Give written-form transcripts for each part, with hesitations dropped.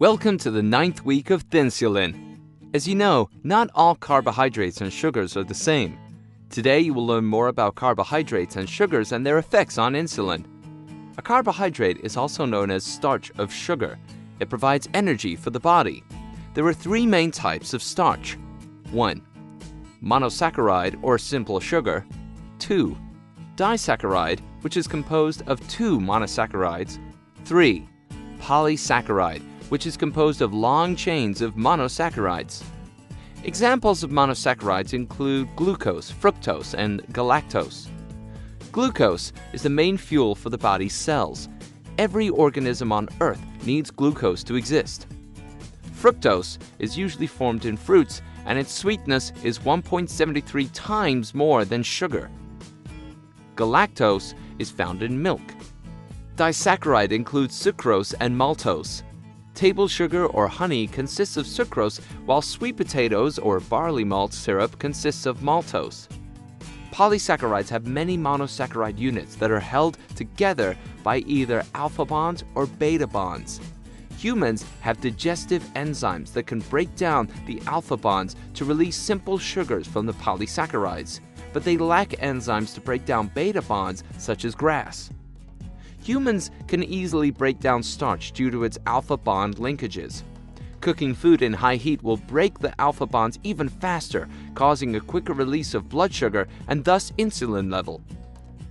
Welcome to the 9th week of Thinsulin. As you know, not all carbohydrates and sugars are the same. Today you will learn more about carbohydrates and sugars and their effects on insulin. A carbohydrate is also known as starch of sugar. It provides energy for the body. There are three main types of starch. 1. Monosaccharide or simple sugar. 2. Disaccharide, which is composed of two monosaccharides. 3. Polysaccharide, which is composed of long chains of monosaccharides. Examples of monosaccharides include glucose, fructose, and galactose. Glucose is the main fuel for the body's cells. Every organism on Earth needs glucose to exist. Fructose is usually formed in fruits, and its sweetness is 1.73 times more than sugar. Galactose is found in milk. Disaccharide includes sucrose and maltose. Table sugar or honey consists of sucrose, while sweet potatoes or barley malt syrup consists of maltose. Polysaccharides have many monosaccharide units that are held together by either alpha bonds or beta bonds. Humans have digestive enzymes that can break down the alpha bonds to release simple sugars from the polysaccharides, but they lack enzymes to break down beta bonds such as GRAS. Humans can easily break down starch due to its alpha bond linkages. Cooking food in high heat will break the alpha bonds even faster, causing a quicker release of blood sugar and thus insulin level.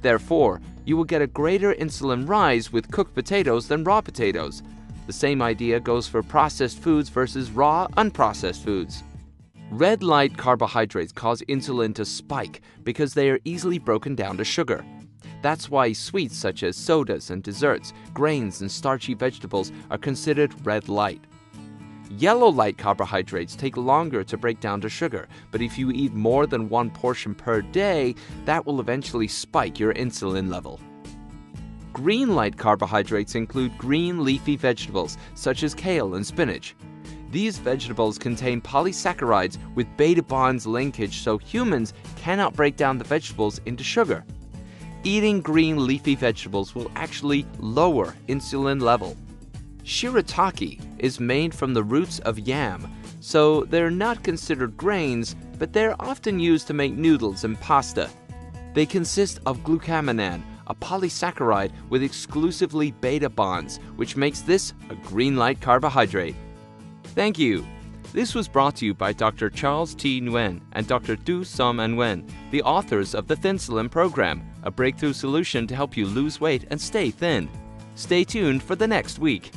Therefore, you will get a greater insulin rise with cooked potatoes than raw potatoes. The same idea goes for processed foods versus raw, unprocessed foods. Red light carbohydrates cause insulin to spike because they are easily broken down to sugar. That's why sweets such as sodas and desserts, grains, and starchy vegetables are considered red light. Yellow light carbohydrates take longer to break down to sugar, but if you eat more than one portion per day, that will eventually spike your insulin level. Green light carbohydrates include green leafy vegetables such as kale and spinach. These vegetables contain polysaccharides with beta bonds linkage, so humans cannot break down the vegetables into sugar. Eating green leafy vegetables will actually lower insulin level. Shirataki is made from the roots of yam, so they're not considered grains, but they're often used to make noodles and pasta. They consist of glucamanan, a polysaccharide with exclusively beta bonds, which makes this a green light carbohydrate. Thank you. This was brought to you by Dr. Charles T. Nguyen and Dr. Du Som Nguyen, the authors of the Thinsulin program, a breakthrough solution to help you lose weight and stay thin. Stay tuned for the next week.